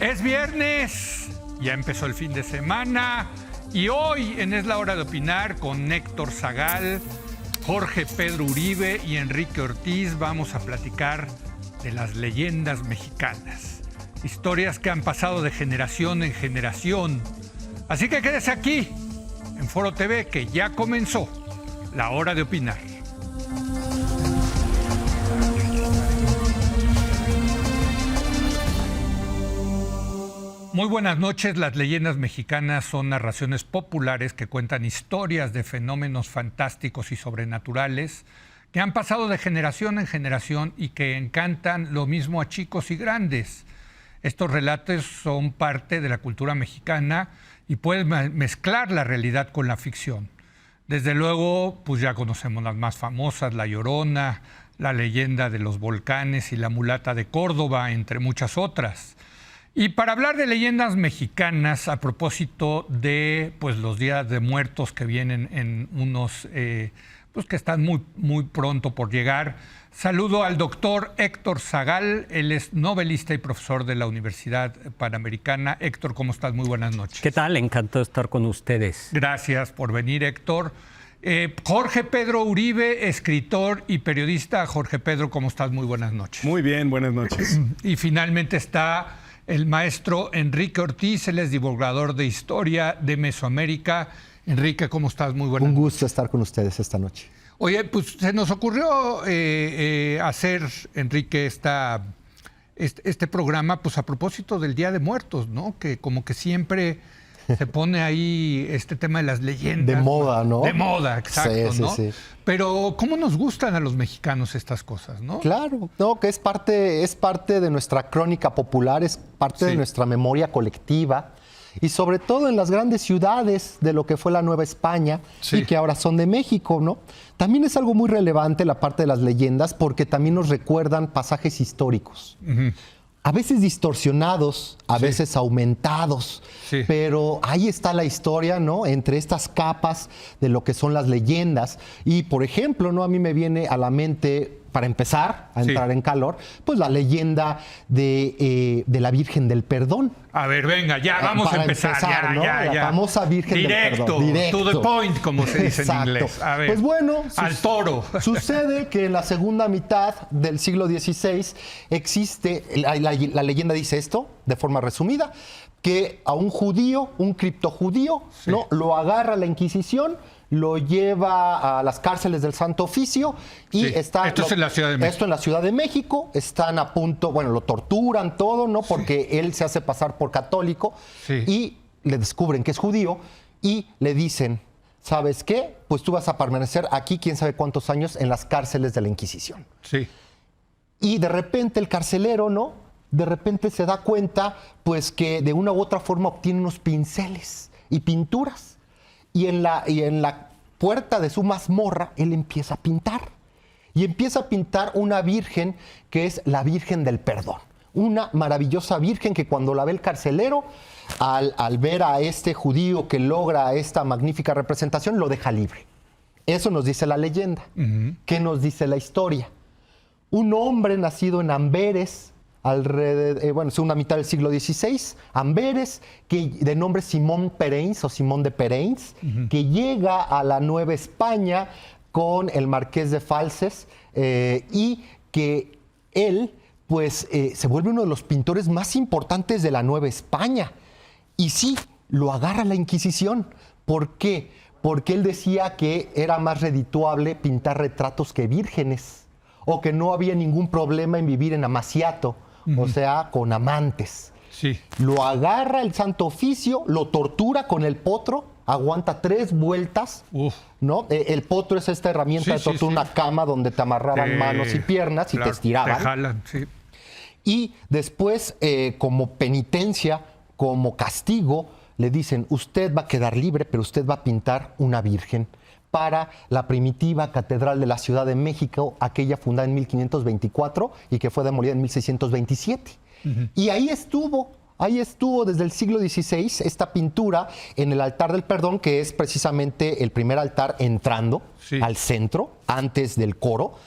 Es viernes, ya empezó el fin de semana y hoy en Es la Hora de Opinar con Héctor Zagal, Jorge Pedro Uribe y Enrique Ortiz vamos a platicar de las leyendas mexicanas. Historias que han pasado de generación en generación. Así que quédese aquí en Foro TV que ya comenzó la Hora de Opinar. Muy buenas noches. Las leyendas mexicanas son narraciones populares que cuentan historias de fenómenos fantásticos y sobrenaturales que han pasado de generación en generación y que encantan lo mismo a chicos y grandes. Estos relatos son parte de la cultura mexicana y pueden mezclar la realidad con la ficción. Desde luego, pues ya conocemos las más famosas, La Llorona, la leyenda de los volcanes y la mulata de Córdoba, entre muchas otras. Y para hablar de leyendas mexicanas, a propósito de los días de muertos que vienen en unos, que están muy pronto por llegar, saludo al doctor Héctor Zagal. Él es novelista y profesor de la Universidad Panamericana. Héctor, ¿cómo estás? Muy buenas noches. ¿Qué tal? Encantado de estar con ustedes. Gracias por venir, Héctor. Jorge Pedro Uribe, escritor y periodista. Jorge Pedro, ¿cómo estás? Muy buenas noches. Muy bien, buenas noches. Y finalmente está el maestro Enrique Ortiz, él es divulgador de historia de Mesoamérica. Enrique, ¿cómo estás? Muy buenas noches. Un gusto estar con ustedes esta noche. Oye, pues se nos ocurrió hacer, Enrique, este programa pues a propósito del Día de Muertos, ¿no? Que como que siempre se pone ahí este tema de las leyendas. De moda, ¿no? De moda, exacto, sí, ¿no? Sí. Pero ¿cómo nos gustan a los mexicanos estas cosas, no? Claro, no, que es parte de nuestra crónica popular, es parte de nuestra memoria colectiva y sobre todo en las grandes ciudades de lo que fue la Nueva España y que ahora son de México, ¿no? También es algo muy relevante la parte de las leyendas porque también nos recuerdan pasajes históricos. Uh-huh. A veces distorsionados, a veces aumentados, pero ahí está la historia, ¿no? Entre estas capas de lo que son las leyendas. Y, por ejemplo, ¿no? A mí me viene a la mente, para empezar a entrar en calor, pues la leyenda de la Virgen del Perdón. A ver, venga, ya vamos a empezar, ¿no? La famosa Virgen del Perdón. Directo, to the point, como se dice en inglés. A ver, pues bueno, al toro. Sucede que en la segunda mitad del siglo XVI existe, la leyenda dice esto, de forma resumida, que a un judío, un criptojudío, ¿no? Lo agarra la Inquisición, lo lleva a las cárceles del Santo Oficio y esto es en la Ciudad de México. Esto en la Ciudad de México, están a punto, lo torturan todo, ¿no? Porque él se hace pasar por católico y le descubren que es judío y le dicen, ¿sabes qué? Pues tú vas a permanecer aquí quién sabe cuántos años en las cárceles de la Inquisición. Sí. Y de repente el carcelero, ¿no? De repente se da cuenta, pues que de una u otra forma obtiene unos pinceles y pinturas. Y en la puerta de su mazmorra, él empieza a pintar. Y empieza a pintar una virgen que es la Virgen del Perdón. Una maravillosa virgen que cuando la ve el carcelero, al ver a este judío que logra esta magnífica representación, lo deja libre. Eso nos dice la leyenda. Uh-huh. ¿Qué nos dice la historia? Un hombre nacido en Amberes, segunda mitad del siglo XVI, Amberes, que de nombre Simón Pereins o Simón de Pereins, que llega a la Nueva España con el Marqués de Falces y que él se vuelve uno de los pintores más importantes de la Nueva España. Y sí, lo agarra la Inquisición. ¿Por qué? Porque él decía que era más redituable pintar retratos que vírgenes o que no había ningún problema en vivir en amaciato. O sea, con amantes. Sí. Lo agarra el Santo Oficio, lo tortura con el potro, aguanta 3 vueltas, ¿no? El potro es esta herramienta de tortura, una cama donde te amarraban manos y piernas y te estiraban. Te jalan, Y después, como penitencia, como castigo, le dicen, usted va a quedar libre, pero usted va a pintar una virgen para la primitiva Catedral de la Ciudad de México, aquella fundada en 1524 y que fue demolida en 1627. Uh-huh. Y ahí estuvo desde el siglo XVI esta pintura en el altar del perdón, que es precisamente el primer altar entrando al centro, antes del coro.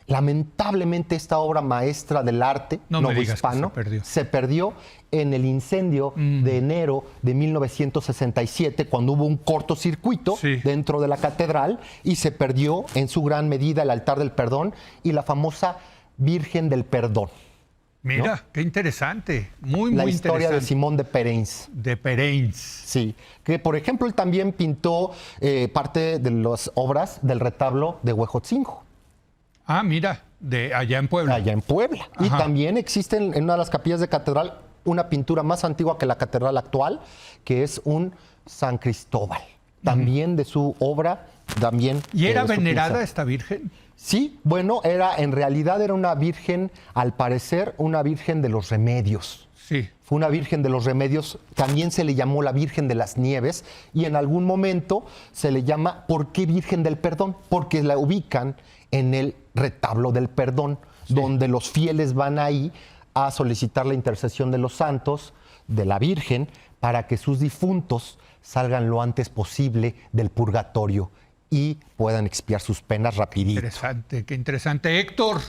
Lamentablemente esta obra maestra del arte novohispano se perdió en el incendio de enero de 1967, cuando hubo un cortocircuito dentro de la catedral y se perdió en su gran medida el altar del perdón y la famosa Virgen del Perdón. Mira, ¿no? Qué interesante, muy la interesante. historia de Simón de Pereins. De Pereins. Sí, que por ejemplo él también pintó parte de las obras del retablo de Huejotzingo. Ah, mira, de allá en Puebla. Allá en Puebla. Ajá. Y también existe en una de las capillas de catedral una pintura más antigua que la catedral actual, que es un San Cristóbal. También de su obra, también. ¿Y era venerada esta virgen? Sí, bueno, en realidad era una virgen, al parecer, una virgen de los remedios. Sí. Fue una virgen de los remedios, también se le llamó la Virgen de las Nieves y en algún momento se le llama, ¿por qué Virgen del Perdón? Porque la ubican en el retablo del perdón, donde los fieles van ahí a solicitar la intercesión de los santos, de la Virgen, para que sus difuntos salgan lo antes posible del purgatorio y puedan expiar sus penas rapidito. Interesante, qué interesante. Héctor.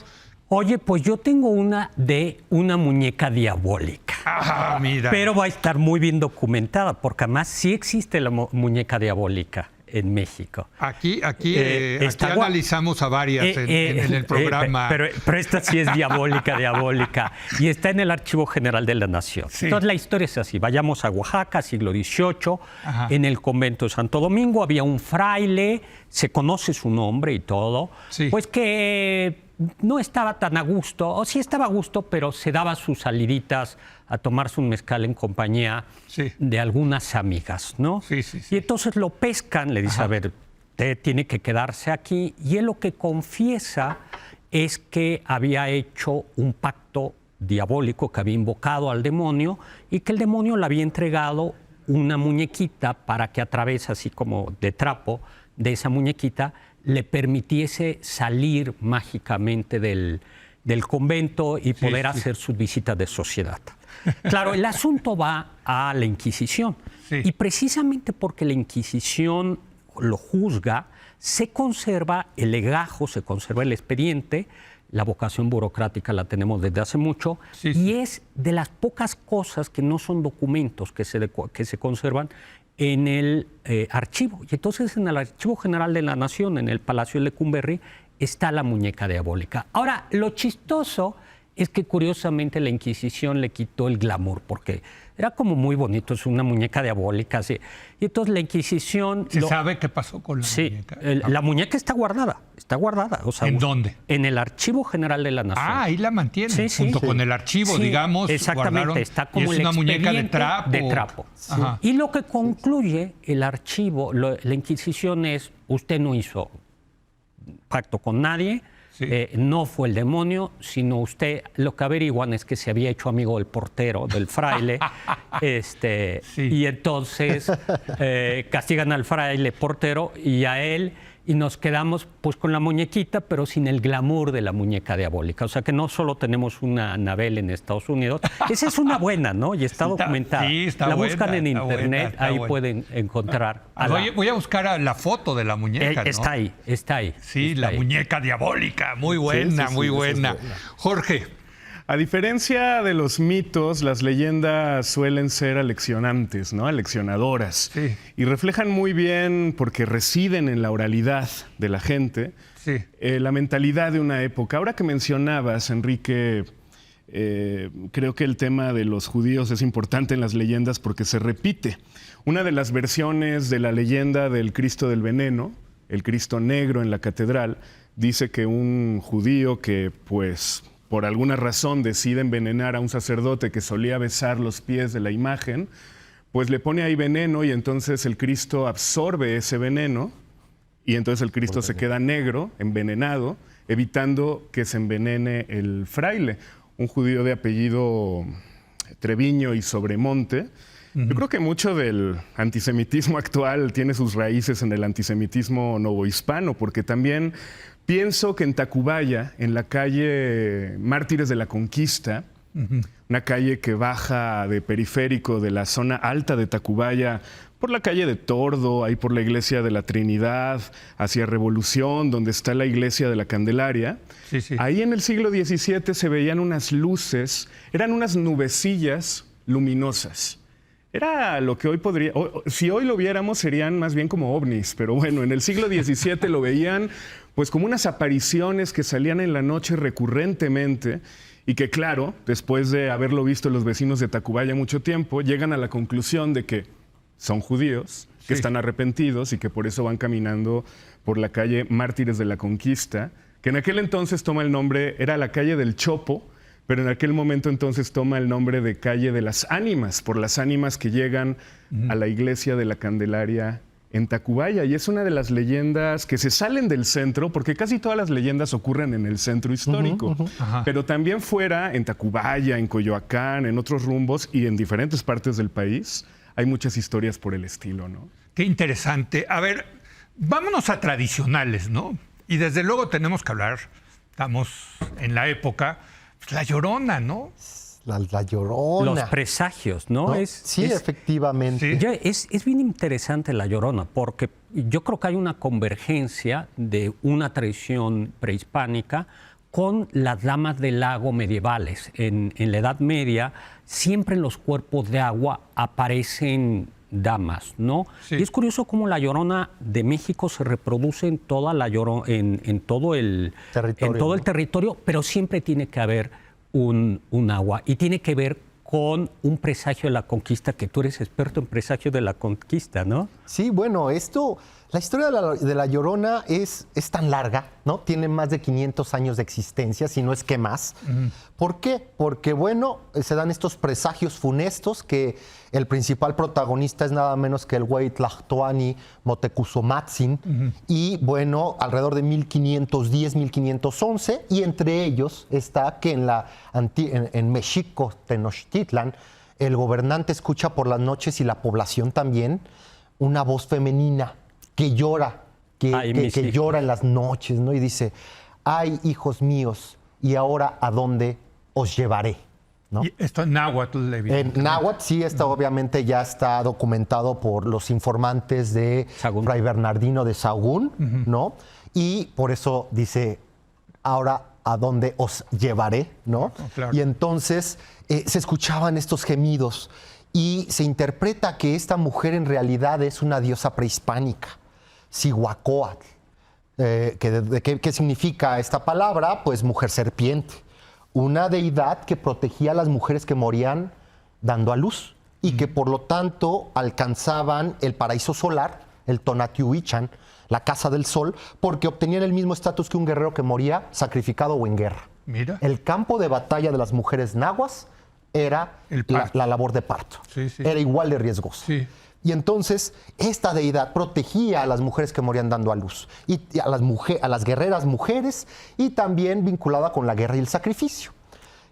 Oye, pues yo tengo una de una muñeca diabólica. Ah, mira. Pero va a estar muy bien documentada, porque además sí existe la muñeca diabólica en México. Aquí analizamos a varias en el programa. Pero esta sí es diabólica. Y está en el Archivo General de la Nación. Sí. Entonces la historia es así. Vayamos a Oaxaca, siglo XVIII. Ajá. En el convento de Santo Domingo había un fraile, se conoce su nombre y todo, pues que no estaba tan a gusto, o sí estaba a gusto, pero se daba sus saliditas a tomarse un mezcal en compañía de algunas amigas, ¿no? Sí. Y entonces lo pescan, le dice, a ver, usted tiene que quedarse aquí. Y él lo que confiesa es que había hecho un pacto diabólico, que había invocado al demonio y que el demonio le había entregado una muñequita para que a través, así como de trapo, de esa muñequita, le permitiese salir mágicamente del convento y poder hacer sus visitas de sociedad. Claro, el asunto va a la Inquisición. Y precisamente porque la Inquisición lo juzga, se conserva el legajo, se conserva el expediente. La vocación burocrática la tenemos desde hace mucho. Y es de las pocas cosas que no son documentos que se conservan en el archivo. Y entonces en el Archivo General de la Nación, en el Palacio de Lecumberri, está la muñeca diabólica. Ahora, lo chistoso es que curiosamente la Inquisición le quitó el glamour, porque era como muy bonito, es una muñeca diabólica. Así. Y entonces la Inquisición... ¿Se sabe qué pasó con la muñeca? La muñeca está guardada. O sea, ¿en dónde? En el Archivo General de la Nación. Ah, ahí la mantienen, junto con el archivo, digamos. Exactamente, está como y es una muñeca de trapo. Y lo que concluye el archivo, la Inquisición es, usted no hizo pacto con nadie, no fue el demonio, sino usted, lo que averiguan es que se había hecho amigo del portero, del fraile, y entonces castigan al fraile portero y a él, y nos quedamos pues con la muñequita, pero sin el glamour de la muñeca diabólica. O sea que no solo tenemos una Anabel en Estados Unidos, esa es una buena, ¿no? Y está documentada. La buscan en internet, ahí pueden encontrar. Voy a buscar la foto de la muñeca, ¿no? Está ahí. Sí, la muñeca diabólica, muy buena, muy buena. Jorge. A diferencia de los mitos, las leyendas suelen ser aleccionantes, ¿no? Aleccionadoras. Y reflejan muy bien, porque residen en la oralidad de la gente, la mentalidad de una época. Ahora que mencionabas, Enrique, creo que el tema de los judíos es importante en las leyendas porque se repite. Una de las versiones de la leyenda del Cristo del Veneno, el Cristo negro en la catedral, dice que un judío que, pues, por alguna razón decide envenenar a un sacerdote que solía besar los pies de la imagen, pues le pone ahí veneno y entonces el Cristo absorbe ese veneno y entonces el Cristo se queda negro, envenenado, evitando que se envenene el fraile, un judío de apellido Treviño y Sobremonte. Yo creo que mucho del antisemitismo actual tiene sus raíces en el antisemitismo novohispano, porque también pienso que en Tacubaya, en la calle Mártires de la Conquista, Una calle que baja de periférico de la zona alta de Tacubaya por la calle de Tordo, ahí por la iglesia de la Trinidad, hacia Revolución, donde está la iglesia de la Candelaria. Sí, sí. Ahí en el siglo XVII se veían unas luces, eran unas nubecillas luminosas. Era lo que hoy podría, si hoy lo viéramos serían más bien como ovnis, pero bueno, en el siglo XVII lo veían pues como unas apariciones que salían en la noche recurrentemente y que claro, después de haberlo visto los vecinos de Tacubaya mucho tiempo, llegan a la conclusión de que son judíos, que están arrepentidos y que por eso van caminando por la calle Mártires de la Conquista, que en aquel entonces toma el nombre, era la calle del Chopo, pero en aquel momento entonces toma el nombre de calle de las ánimas, por las ánimas que llegan a la iglesia de la Candelaria en Tacubaya. Y es una de las leyendas que se salen del centro, porque casi todas las leyendas ocurren en el centro histórico, pero también fuera, en Tacubaya, en Coyoacán, en otros rumbos y en diferentes partes del país, hay muchas historias por el estilo, ¿no? Qué interesante. A ver, vámonos a tradicionales, ¿no? Y desde luego tenemos que hablar, estamos en la época, pues, La Llorona, ¿no? La Llorona. Los presagios, ¿no? ¿No? Sí, efectivamente. Sí. Es bien interesante La Llorona, porque yo creo que hay una convergencia de una tradición prehispánica con las damas del lago medievales. En la Edad Media, siempre en los cuerpos de agua aparecen damas, ¿no? Sí. Y es curioso cómo La Llorona de México se reproduce en toda en todo el territorio, pero siempre tiene que haber un agua y tiene que ver con un presagio de la conquista, que tú eres experto en presagios de la conquista, ¿no? Sí, bueno, la historia de la Llorona es tan larga, ¿no? Tiene más de 500 años de existencia, si no es que más. ¿Por qué? Porque, bueno, se dan estos presagios funestos que el principal protagonista es nada menos que el güey Tlactoani Motecuzomatzin. Y, bueno, alrededor de 1510, 1511, y entre ellos está que en Mexico, Tenochtitlan, el gobernante escucha por las noches y la población también una voz femenina que llora, que llora en las noches, ¿no? Y dice, ay, hijos míos, ¿y ahora a dónde os llevaré? ¿No? Y esto en náhuatl, En náhuatl, sí, esto obviamente ya está documentado por los informantes de Fray Bernardino de Sahagún, ¿no? Y por eso dice, ahora a dónde os llevaré, ¿no? Claro. Y entonces se escuchaban estos gemidos y se interpreta que esta mujer en realidad es una diosa prehispánica, Cihuacóatl. ¿Qué significa esta palabra? Pues mujer serpiente. Una deidad que protegía a las mujeres que morían dando a luz y que por lo tanto alcanzaban el paraíso solar, el Tonatiuhichan, la casa del sol, porque obtenían el mismo estatus que un guerrero que moría sacrificado o en guerra. Mira. El campo de batalla de las mujeres nahuas era la labor de parto. Sí, sí. Era igual de riesgoso. Sí. Y entonces esta deidad protegía a las mujeres que morían dando a luz y a las guerreras mujeres, y también vinculada con la guerra y el sacrificio.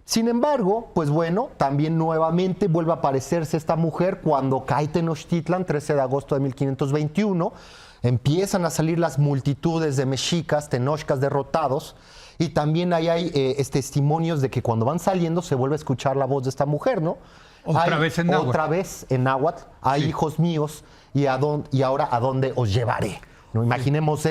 Sin embargo, pues bueno, también nuevamente vuelve a aparecerse esta mujer cuando cae Tenochtitlan, 13 de agosto de 1521. Empiezan a salir las multitudes de mexicas, tenochcas derrotados, y también ahí hay testimonios de que cuando van saliendo se vuelve a escuchar la voz de esta mujer, ¿no? Otra vez en náhuatl. Otra vez en náhuatl. Ay, Sí. hijos míos, y ahora a dónde os llevaré. ¿No? Imaginemos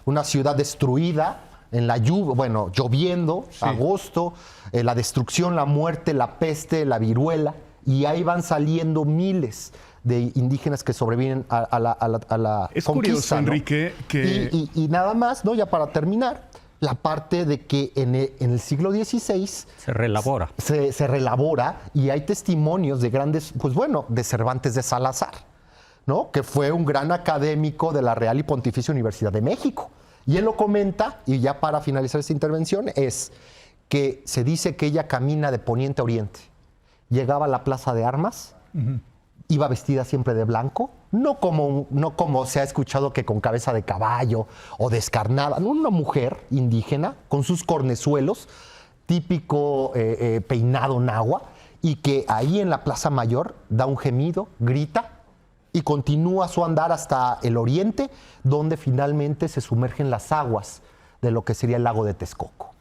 una ciudad destruida en la lluvia, bueno, lloviendo, agosto, la destrucción, la muerte, la peste, la viruela, y ahí van saliendo miles de indígenas que sobreviven a la Es conquista, curioso, ¿no? Enrique, que... Y nada más, ¿no? Ya para terminar, la parte de que en el siglo XVI Se relabora. se relabora, y hay testimonios de grandes, pues bueno, de Cervantes de Salazar, ¿no? Que fue un gran académico de la Real y Pontificia Universidad de México. Y él lo comenta, y ya para finalizar esta intervención, es que se dice que ella camina de poniente a oriente. Llegaba a la Plaza de Armas, iba vestida siempre de blanco, no como se ha escuchado que con cabeza de caballo o descarnada, no, una mujer indígena con sus cornezuelos, típico peinado nahua, y que ahí en la Plaza Mayor da un gemido, grita y continúa su andar hasta el oriente, donde finalmente se sumergen las aguas de lo que sería el lago de Texcoco.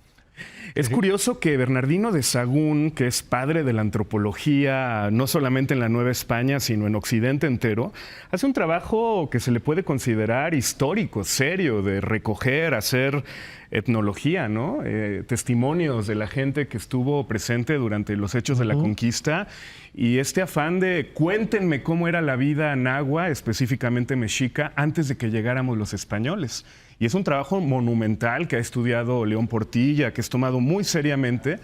Es curioso que Bernardino de Sahagún, que es padre de la antropología, no solamente en la Nueva España, sino en Occidente entero, hace un trabajo que se le puede considerar histórico, serio, de recoger, hacer etnología, ¿no? Testimonios de la gente que estuvo presente durante los hechos de la conquista, y este afán de cuéntenme cómo era la vida nahua, específicamente mexica, antes de que llegáramos los españoles. Y es un trabajo monumental que ha estudiado León Portilla, que es tomado muy seriamente.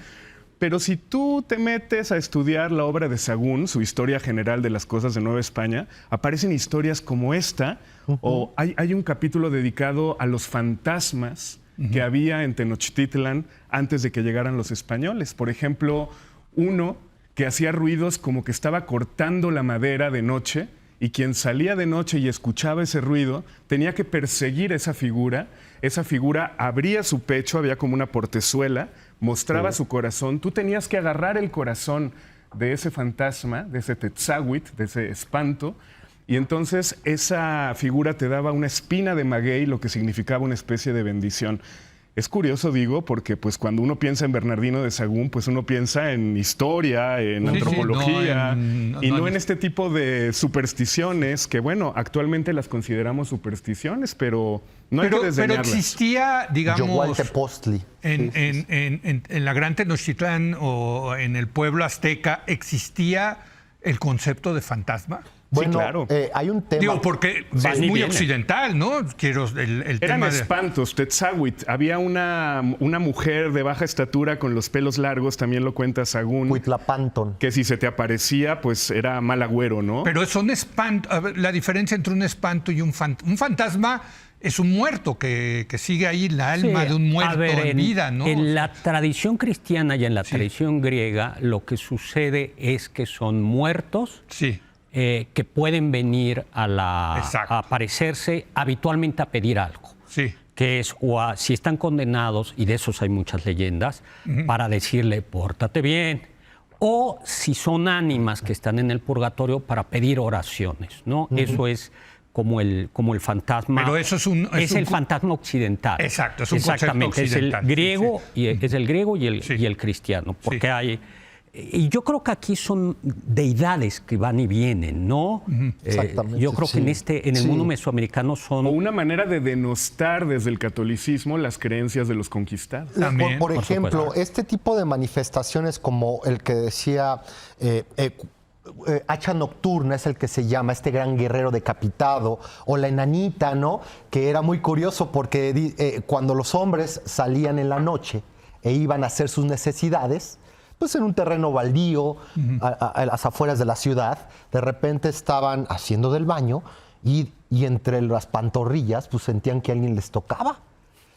Pero si tú te metes a estudiar la obra de Sahagún, su historia general de las cosas de Nueva España, aparecen historias como esta, o hay un capítulo dedicado a los fantasmas que había en Tenochtitlan antes de que llegaran los españoles. Por ejemplo, uno que hacía ruidos como que estaba cortando la madera de noche, y quien salía de noche y escuchaba ese ruido tenía que perseguir esa figura. Esa figura abría su pecho, había como una portezuela, mostraba su corazón. Tú tenías que agarrar el corazón de ese fantasma, de ese Tetzahuitl, de ese espanto, y entonces esa figura te daba una espina de maguey, lo que significaba una especie de bendición. Es curioso, digo, porque pues cuando uno piensa en Bernardino de Sahagún, pues uno piensa en historia, en antropología, y no en este tipo de supersticiones que, bueno, actualmente las consideramos supersticiones, pero no hay que desdeñarlas. Pero existía, digamos, Yohualtepostli. En la Gran Tenochtitlán o en el pueblo azteca, ¿existía el concepto de fantasma? Bueno, sí, claro. Hay un tema. Digo, porque es muy occidental, ¿no? Eran tema de... espantos, Tetzahuitl. Había una mujer de baja estatura con los pelos largos, también lo cuenta Sahagún. Huitlapanton. Que si se te aparecía, pues era mal agüero, ¿no? Pero son espantos. A ver, la diferencia entre un espanto y un fantasma es un muerto que sigue ahí la alma de un muerto en vida, ¿no? En la tradición cristiana y en la tradición griega, lo que sucede es que son muertos. Sí. Que pueden venir a aparecerse habitualmente a pedir algo. Sí. Que es, si están condenados, y de esos hay muchas leyendas, para decirle, pórtate bien. O si son ánimas que están en el purgatorio, para pedir oraciones, ¿no? Eso es como el fantasma. Pero eso es el fantasma occidental. Exacto, es un concepto occidental. Es el griego, es el griego y el cristiano. Porque hay... Y yo creo que aquí son deidades que van y vienen, ¿no? Exactamente. Yo creo que en el mundo mesoamericano son... O una manera de denostar desde el catolicismo las creencias de los conquistados. También, por ejemplo, este tipo de manifestaciones como el que decía Hacha Nocturna, es el que se llama, este gran guerrero decapitado, o la enanita, ¿no? Que era muy curioso porque cuando los hombres salían en la noche e iban a hacer sus necesidades, pues en un terreno baldío, a las afueras de la ciudad, de repente estaban haciendo del baño y entre las pantorrillas pues sentían que alguien les tocaba.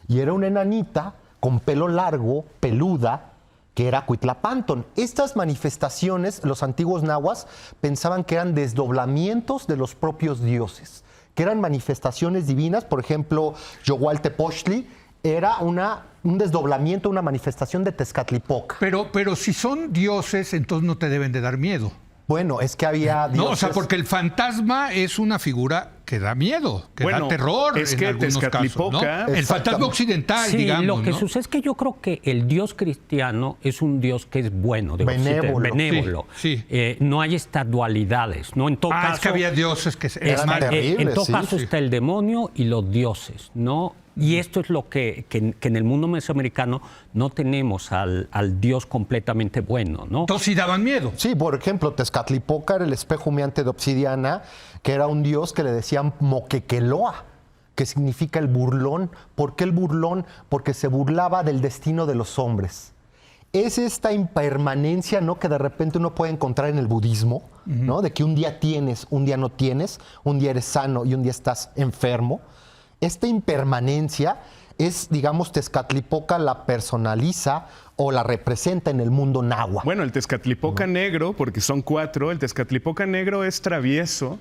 Y era una enanita con pelo largo, peluda, que era Huitlapanton. Estas manifestaciones, los antiguos nahuas pensaban que eran desdoblamientos de los propios dioses, que eran manifestaciones divinas. Por ejemplo, Yohualtepostli era un desdoblamiento, una manifestación de Tezcatlipoca. Pero si son dioses, entonces no te deben de dar miedo. Bueno, es que había dioses... No, o sea, porque el fantasma es una figura que da miedo, que da terror es en que algunos casos, ¿no? El fantasma occidental, sí, digamos, lo que ¿no? sucede es que yo creo que el Dios cristiano es un Dios que es bueno, benévolo. Sí. No hay estas dualidades, ¿no? En todo caso, es que había dioses que eran terribles. En todo caso está el demonio y los dioses, ¿no? Y esto es lo que en el mundo mesoamericano no tenemos al Dios completamente bueno, ¿no? Entonces sí daban miedo. Sí, por ejemplo, Tezcatlipoca era el espejo humeante de obsidiana, que era un dios que le decían Moquequeloa, que significa el burlón. ¿Por qué el burlón? Porque se burlaba del destino de los hombres. Es esta impermanencia, ¿no?, que de repente uno puede encontrar en el budismo, ¿no? De que un día tienes, un día no tienes, un día eres sano y un día estás enfermo. Esta impermanencia es, digamos, Tezcatlipoca la personaliza o la representa en el mundo náhuatl. Bueno, el Tezcatlipoca negro, porque son 4, el Tezcatlipoca negro es travieso,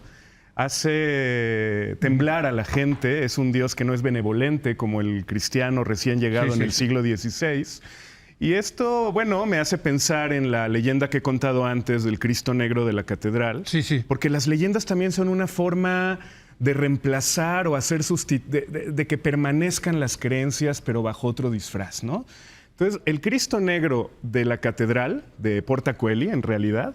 hace temblar a la gente, es un dios que no es benevolente como el cristiano recién llegado en el siglo XVI. Y esto, bueno, me hace pensar en la leyenda que he contado antes del Cristo Negro de la Catedral. Sí. Porque las leyendas también son una forma de reemplazar o hacer de que permanezcan las creencias, pero bajo otro disfraz, ¿no? Entonces, el Cristo Negro de la catedral de Porta Coeli, en realidad,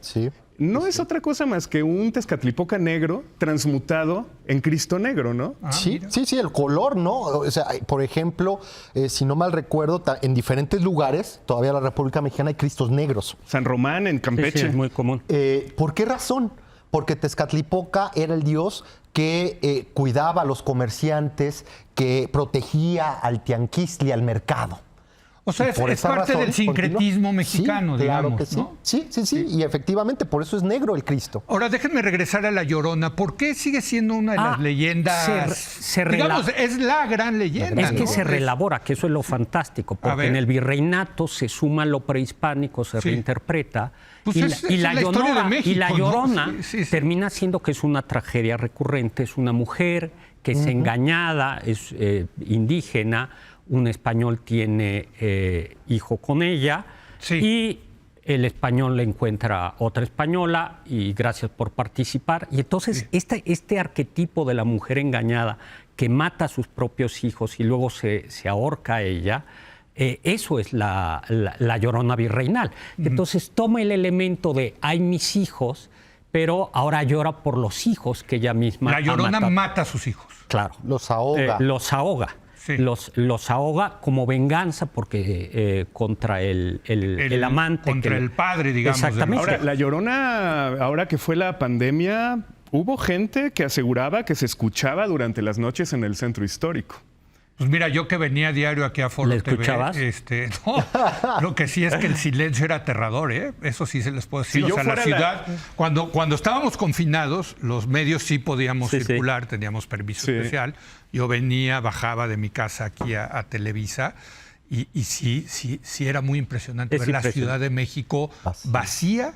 no es otra cosa más que un Tezcatlipoca negro transmutado en Cristo Negro, ¿no? Sí, el color, ¿no? O sea, por ejemplo, si no mal recuerdo, en diferentes lugares, todavía en la República Mexicana hay Cristos negros. San Román, en Campeche. Sí, es muy común. ¿Por qué razón? Porque Tezcatlipoca era el dios que cuidaba a los comerciantes, que protegía al tianguistli, al mercado. O sea, es parte del sincretismo mexicano, claro digamos, que sí. ¿no? Sí, y efectivamente, por eso es negro el Cristo. Ahora, déjenme regresar a La Llorona. ¿Por qué sigue siendo una de las leyendas? Digamos, es la gran leyenda. Es que ¿no? se reelabora, que eso es lo fantástico, porque en el virreinato se suma lo prehispánico, se reinterpreta, Pues y la la historia de México, La ¿no? Llorona Sí. termina siendo que es una tragedia recurrente, es una mujer que es engañada, es indígena, un español tiene hijo con ella y el español le encuentra otra española y gracias por participar. Y entonces este arquetipo de la mujer engañada que mata a sus propios hijos y luego se ahorca a ella, eso es la Llorona virreinal. Entonces toma el elemento de hay mis hijos, pero ahora llora por los hijos que ella misma La Llorona mata a sus hijos. Claro. Los ahoga. Los ahoga. Sí. Los ahoga como venganza porque contra el amante. Contra el padre, digamos. Exactamente. Ahora, La Llorona, ahora que fue la pandemia, hubo gente que aseguraba que se escuchaba durante las noches en el centro histórico. Pues mira, yo que venía diario aquí a Foro ¿Le TV, escuchabas? No, lo que sí es que el silencio era aterrador, ¿eh? Eso sí se les puedo decir. Si o sea, la ciudad, cuando estábamos confinados, los medios sí podíamos circular, teníamos permiso especial. Yo venía, bajaba de mi casa aquí a Televisa y sí era muy impresionante ver la Ciudad de México vacía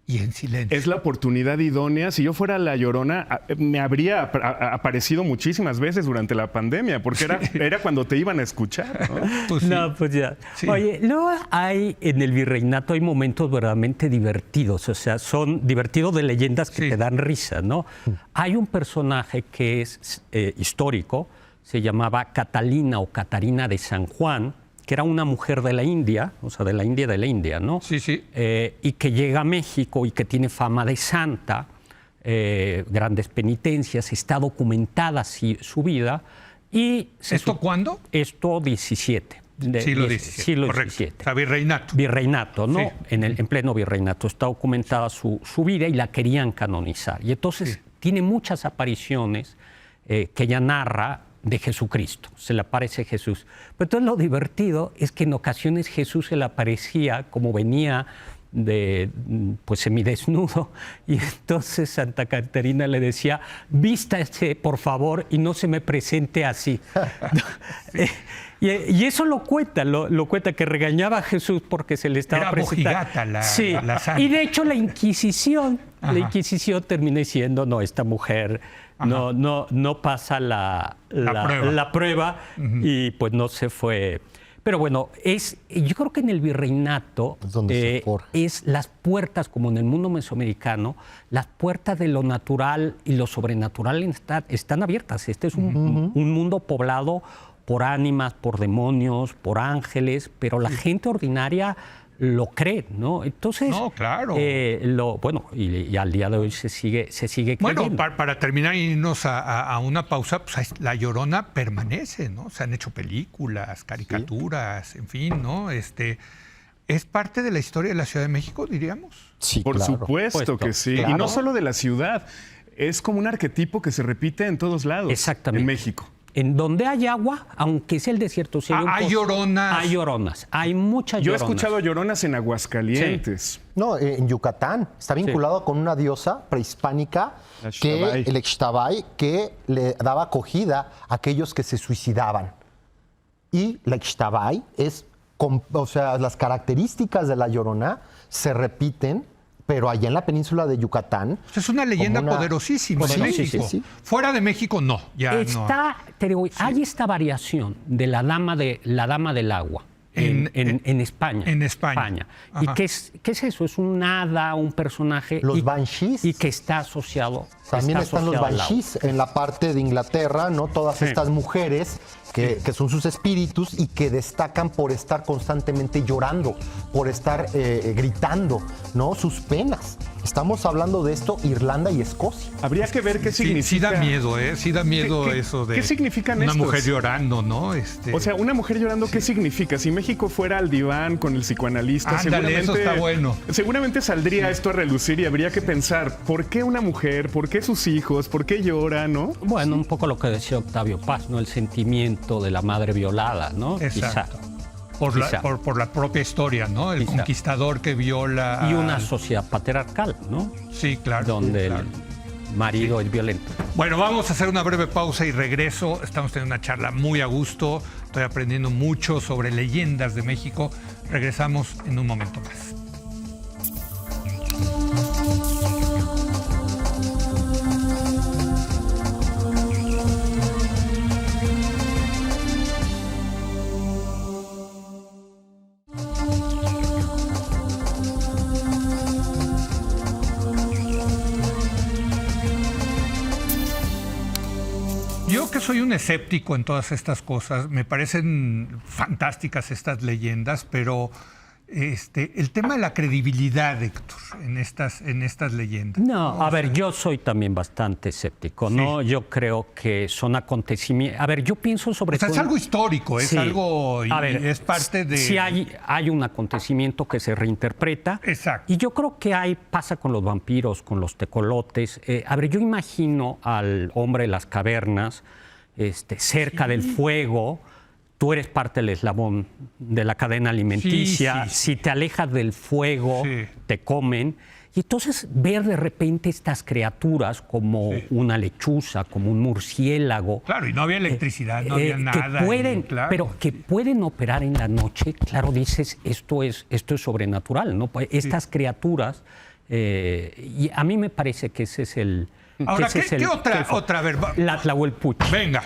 y en silencio. Es la oportunidad idónea. Si yo fuera La Llorona, me habría aparecido muchísimas veces durante la pandemia, porque era cuando te iban a escuchar, ¿no? Pues sí. No, pues ya. Sí. Oye, luego en el virreinato hay momentos verdaderamente divertidos, o sea, son divertidos de leyendas que te dan risa, ¿no? Hay un personaje que es histórico, se llamaba Catalina o Catarina de San Juan, que era una mujer de la India, o sea, de la India, ¿no? Sí. Y que llega a México y que tiene fama de santa, grandes penitencias, está documentada su vida. Y ¿Esto cuándo? Esto 17. Siglo XVII, correcto. XVII. O sea, virreinato. Virreinato, ¿no? Sí. En pleno virreinato. Está documentada su vida y la querían canonizar. Y entonces tiene muchas apariciones que ella narra de Jesucristo, se le aparece Jesús. Pero entonces lo divertido es que en ocasiones Jesús se le aparecía como venía pues semidesnudo, y entonces Santa Catarina le decía, vístase por favor y no se me presente así. Y eso lo cuenta que regañaba a Jesús porque se le estaba presentando. Era mojigata la santa. Y de hecho la Inquisición termina diciendo, no, esta mujer no pasa la prueba y pues no se fue. Pero bueno, yo creo que en el virreinato es las puertas, como en el mundo mesoamericano, las puertas de lo natural y lo sobrenatural están abiertas. Este es un mundo poblado por ánimas, por demonios, por ángeles, pero la gente ordinaria lo cree, ¿no? Entonces, no, claro. Y al día de hoy se sigue creyendo. Bueno, para terminar y irnos a una pausa, pues La Llorona permanece, ¿no? Se han hecho películas, caricaturas, en fin, ¿no? ¿Es parte de la historia de la Ciudad de México, diríamos? Sí, Por supuesto que sí. Claro. Y no solo de la ciudad, es como un arquetipo que se repite en todos lados. Exactamente. En México. En donde hay agua, aunque sea el desierto, si hay lloronas. Hay lloronas, hay muchas Yo he lloronas. escuchado lloronas en Aguascalientes. No, en Yucatán. Está vinculado con una diosa prehispánica, el Ixtabay, que le daba acogida a aquellos que se suicidaban. Y la Ixtabay las características de la Llorona se repiten, pero allá en la península de Yucatán. Es una leyenda poderosísima de México. Sí. Fuera de México, no. Hay esta variación de la dama del agua. en España. En España. ¿Y qué es eso? Es un hada, un personaje. Los banshees. Y que está asociado. También está están los asociado al banshees en la parte de Inglaterra, ¿no? Todas estas mujeres que son sus espíritus y que destacan por estar constantemente llorando, por estar gritando, ¿no? Sus penas. Estamos hablando de esto, Irlanda y Escocia. Habría que ver qué significa. Sí da miedo, ¿eh? Sí da miedo eso de... ¿Qué significan una estos? mujer llorando, ¿no? O sea, una mujer llorando, ¿qué significa? Si México fuera al diván con el psicoanalista, Ándale, eso está bueno. Seguramente saldría esto a relucir y habría que pensar, ¿por qué una mujer? ¿Por qué sus hijos? ¿Por qué llora, no? Bueno, un poco lo que decía Octavio Paz, ¿no? El sentimiento de la madre violada, ¿no? Exacto. Quizá. Por la propia historia, ¿no? El conquistador que viola... Y una sociedad patriarcal, ¿no? Sí, claro. Donde claro. el marido es violento. Bueno, vamos a hacer una breve pausa y regreso. Estamos teniendo una charla muy a gusto. Estoy aprendiendo mucho sobre leyendas de México. Regresamos en un momento más. Yo que soy un escéptico en todas estas cosas, me parecen fantásticas estas leyendas, pero el tema de la credibilidad, Héctor, en estas leyendas. No, a ver, yo soy también bastante escéptico, ¿no? Yo creo que son acontecimientos... A ver, yo pienso sobre todo... Es algo histórico, es algo... A ver, es parte de... Sí hay un acontecimiento que se reinterpreta. Exacto. Y yo creo que pasa con los vampiros, con los tecolotes. A ver, yo imagino al hombre de las cavernas, cerca del fuego. Tú eres parte del eslabón de la cadena alimenticia. Sí. Si te alejas del fuego, te comen. Y entonces ver de repente estas criaturas como una lechuza, como un murciélago. Claro, y no había electricidad, no había nada. Que pueden, claro. pero que pueden operar en la noche. Claro, dices, esto es sobrenatural, ¿no? Estas criaturas, y a mí me parece que ese es el... Ahora, ¿qué otra? A ver, la Tlahuelpuchi. Venga.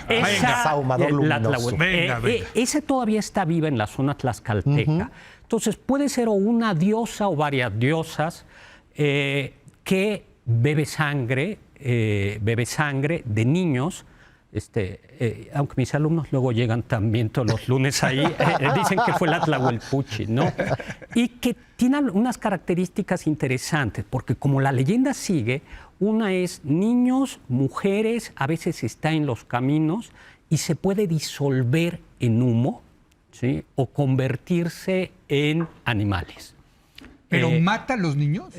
Saumador luminoso. Venga. Esa todavía está viva en la zona tlaxcalteca. Entonces, puede ser o una diosa o varias diosas que bebe sangre de niños. Aunque mis alumnos luego llegan también todos los lunes ahí, dicen que fue la Tlahuelpuchi, ¿no? Y que tiene unas características interesantes, porque como la leyenda sigue, una es niños, mujeres, a veces está en los caminos y se puede disolver en humo, ¿sí? O convertirse en animales. ¿Pero mata a los niños?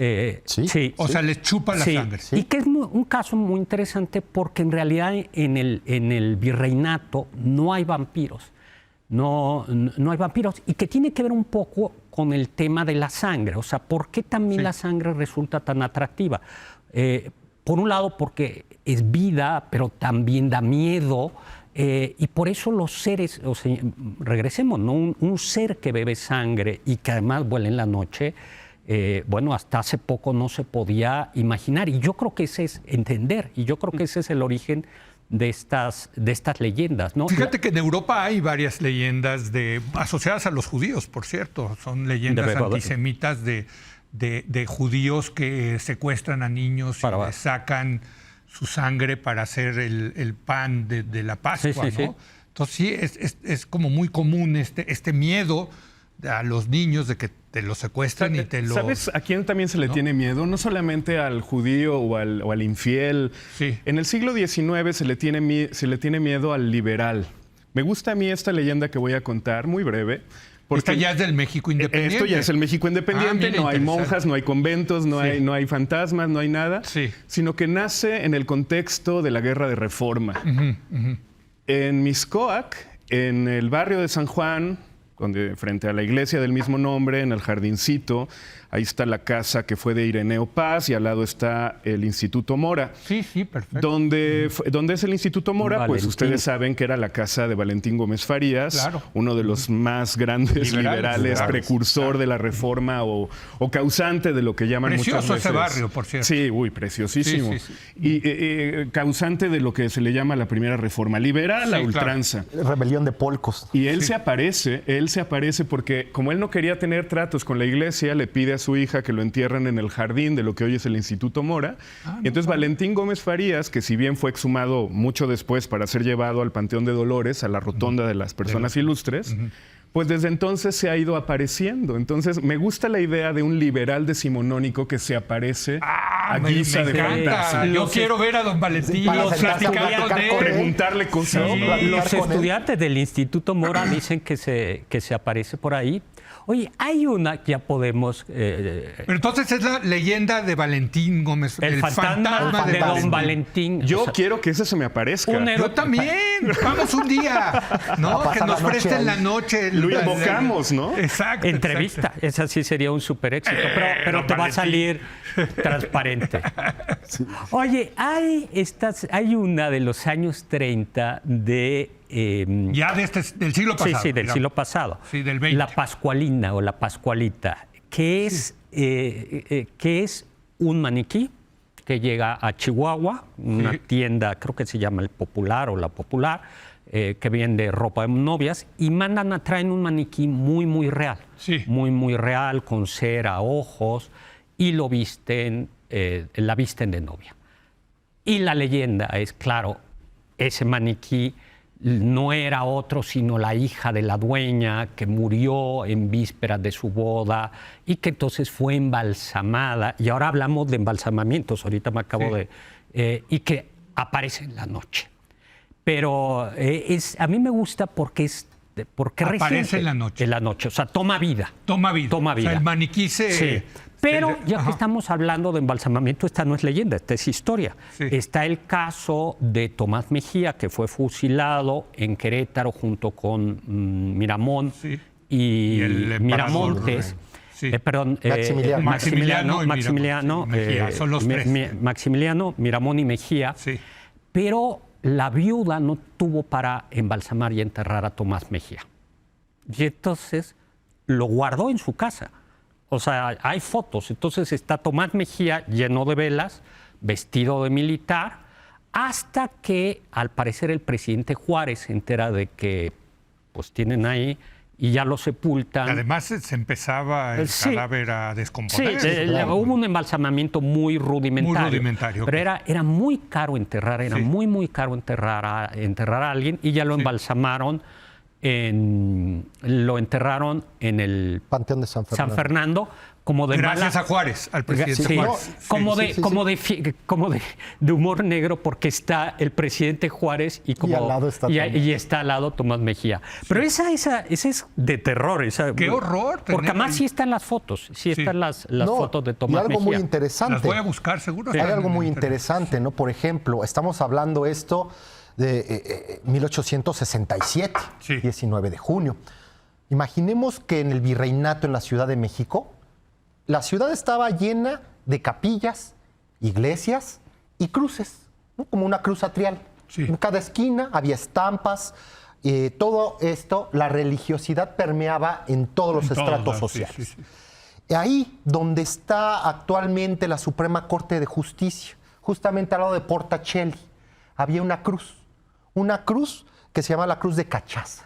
Sí. O sea, les chupa la sangre. Y que es un caso muy interesante porque en realidad en el virreinato no hay vampiros. No hay vampiros. Y que tiene que ver un poco con el tema de la sangre. O sea, ¿por qué también la sangre resulta tan atractiva? Por un lado, porque es vida, pero también da miedo. Y por eso los seres, o sea, regresemos, ¿no? Un ser que bebe sangre y que además vuela en la noche, bueno, hasta hace poco no se podía imaginar. Y yo creo que ese es entender, y yo creo que ese es el origen de estas leyendas, ¿no? Fíjate que en Europa hay varias leyendas asociadas a los judíos, por cierto. Son leyendas antisemitas de judíos que secuestran a niños y les sacan su sangre para hacer el pan de la Pascua, ¿no? Entonces sí, es como muy común este miedo a los niños de que te los secuestran y te los... ¿Sabes a quién también se le tiene miedo? No solamente al judío o al infiel. Sí. En el siglo XIX se le tiene miedo al liberal. Me gusta a mí esta leyenda que voy a contar, muy breve. Esta ya es del México independiente. Esto ya es el México independiente, mira, no hay monjas, no hay conventos, no hay fantasmas, no hay nada, sino que nace en el contexto de la Guerra de Reforma. En Mixcoac, en el barrio de San Juan, frente a la iglesia del mismo nombre, en el jardincito, Ahí está la casa que fue de Ireneo Paz y al lado está el Instituto Mora. Sí, perfecto. ¿Dónde es el Instituto Mora? Valentín. Pues ustedes saben que era la casa de Valentín Gómez Farías, Claro. uno de los más grandes liberales, precursor de la reforma o causante de lo que llaman Precioso muchas veces... ese barrio, por cierto. Sí, preciosísimo. Sí. Y causante de lo que se le llama la primera reforma liberal a ultranza. Rebelión de polcos. Y él se aparece porque como él no quería tener tratos con la iglesia, le pide a su hija que lo entierren en el jardín de lo que hoy es el Instituto Mora. Y entonces Valentín Gómez Farías, que si bien fue exhumado mucho después para ser llevado al Panteón de Dolores, a la rotonda de las personas ilustres, pues desde entonces se ha ido apareciendo. Entonces me gusta la idea de un liberal decimonónico que se aparece a guisa de fantasma. Yo quiero ver a don Valentín, platicar con él. Preguntarle cosas. Sí. ¿no? Los estudiantes del Instituto Mora dicen que se aparece por ahí. Oye, hay una que ya podemos... Pero entonces es la leyenda de Valentín Gómez. el fantasma de don Valentín. Yo O sea, quiero que ese se me aparezca. un héroe. Yo también. Vamos un día, ¿no? A Que pasar nos la noche presten ahí. la noche. Lo invocamos, ¿no? Exacto. Entrevista, esa sí sería un súper éxito, pero don te va a Valentín. salir transparente. Oye, hay una de los años 30 de... Ya del siglo pasado. Sí, del digamos. siglo pasado. Sí, del 20. La Pascualina o la Pascualita, que es un maniquí que llega a Chihuahua, una Sí. tienda, creo que se llama El Popular o La Popular, que vende ropa de novias, y traen un maniquí muy, muy real. Sí. Muy, muy real, con cera, ojos, y la visten de novia. Y la leyenda es, claro, ese maniquí no era otro sino la hija de la dueña que murió en vísperas de su boda y que entonces fue embalsamada. Y ahora hablamos de embalsamamientos, ahorita me acabo y que aparece en la noche. Pero a mí me gusta porque Aparece reciente. en la noche. En la noche, o sea, toma vida. Toma vida. Toma vida. O sea, el maniquí se... Sí. Pero ya que Ajá. estamos hablando de embalsamamiento, esta no es leyenda, esta es historia. Sí. Está el caso de Tomás Mejía, que fue fusilado en Querétaro junto con Miramón Sí. y el Miramontes. Sí. Perdón, Maximiliano. Maximiliano, Mejía, son los tres. Maximiliano, Miramón y Mejía. Sí. Pero la viuda no tuvo para embalsamar y enterrar a Tomás Mejía. Y entonces lo guardó en su casa. O sea, hay fotos. Entonces está Tomás Mejía lleno de velas, vestido de militar, hasta que al parecer el presidente Juárez se entera de que pues tienen ahí y ya lo sepultan. Además se empezaba el Sí. cadáver a Sí, descomponer. hubo un embalsamamiento muy rudimentario. Muy rudimentario, Pero ok. era muy caro enterrar, era Sí. muy, muy caro enterrar a alguien y ya lo embalsamaron lo enterraron en el Panteón de San Fernando. San Fernando como de Gracias mala- a Juárez, al presidente Sí, Juárez. como de humor negro porque está el presidente Juárez y al lado está Tomás. y está al lado Tomás Mejía. Pero esa es de terror. ¡Qué horror! Porque tener además ahí. sí están las fotos, están las No, fotos de y Tomás algo muy Mejía. interesante. Las voy a buscar, seguro. Hay están algo en muy internet. interesante, ¿no? Por ejemplo, estamos hablando esto de 1867, Sí. 19 de junio. Imaginemos que en el virreinato en la Ciudad de México, la ciudad estaba llena de capillas, iglesias y cruces, ¿no? Como una cruz atrial. Sí. En cada esquina había estampas. Todo esto, la religiosidad permeaba en todos los En todos estratos lados, sí, sociales. sí, sí. Ahí donde está actualmente la Suprema Corte de Justicia, justamente al lado de Portacelli, había una cruz que se llama la Cruz de Cachaza.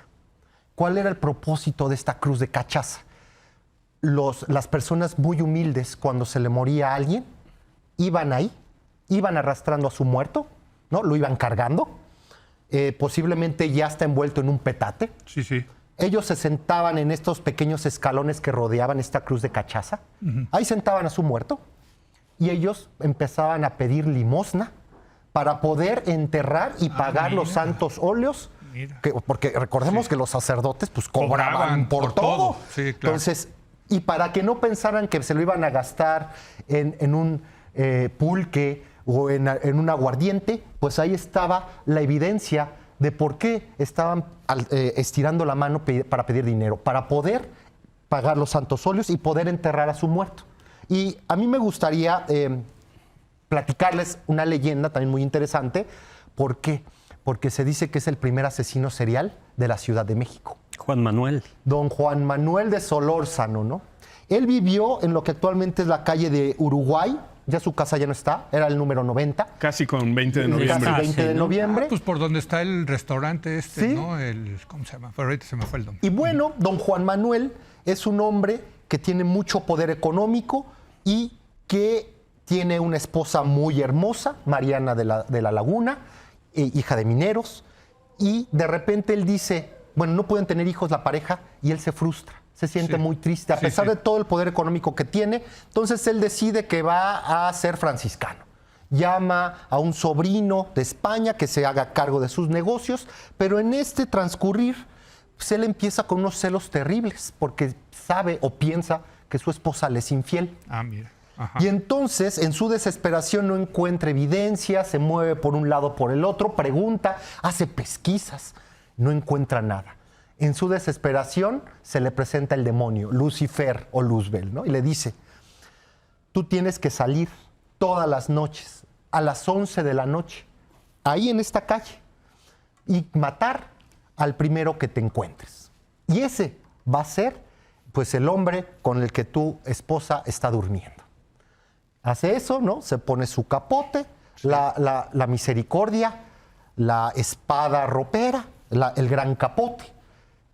¿Cuál era el propósito de esta cruz de cachaza? Las personas muy humildes, cuando se le moría a alguien, iban ahí, iban arrastrando a su muerto, ¿no? Lo iban cargando, posiblemente ya está envuelto en un petate. Sí, sí. Ellos se sentaban en estos pequeños escalones que rodeaban esta cruz de cachaza. Ahí sentaban a su muerto y ellos empezaban a pedir limosna para poder enterrar y pagar los mira. santos óleos. Mira. Porque recordemos que los sacerdotes pues cobraban Cobraban por por todo. todo. Sí, claro. Entonces, y para que no pensaran que se lo iban a gastar en un pulque o en un aguardiente, pues ahí estaba la evidencia de por qué estaban estirando la mano para pedir dinero, para poder pagar los santos óleos y poder enterrar a su muerto. Y a mí me gustaría platicarles una leyenda también muy interesante. ¿Por qué? Porque se dice que es el primer asesino serial de la Ciudad de México. Juan Manuel. Don Juan Manuel de Solórzano, ¿no? Él vivió en lo que actualmente es la calle de Uruguay. Ya su casa ya no está, era el número 90. Casi con 20 de noviembre. Casi 20 de noviembre. Pues por donde está el restaurante este, ¿Sí? ¿no? ¿Cómo se llama? Pero ahorita se me fue el nombre. Y bueno, don Juan Manuel es un hombre que tiene mucho poder económico y que tiene una esposa muy hermosa, Mariana de la Laguna, hija de mineros. Y de repente él dice, bueno, no pueden tener hijos la pareja, y él se frustra. Se siente muy triste, a pesar de todo el poder económico que tiene. Entonces él decide que va a ser franciscano. Llama a un sobrino de España que se haga cargo de sus negocios, pero en este transcurrir, pues él empieza con unos celos terribles, porque sabe o piensa que su esposa le es infiel. Ah, mira. Ajá. Y entonces, en su desesperación, no encuentra evidencia, se mueve por un lado, por el otro, pregunta, hace pesquisas, no encuentra nada. En su desesperación se le presenta el demonio, Lucifer o Luzbel, ¿no? Y le dice, tú tienes que salir todas las noches, a las 11 de la noche, ahí en esta calle, y matar al primero que te encuentres. Y ese va a ser, pues, el hombre con el que tu esposa está durmiendo. Hace eso, ¿no? Se pone su capote, la misericordia, la espada ropera, el gran capote.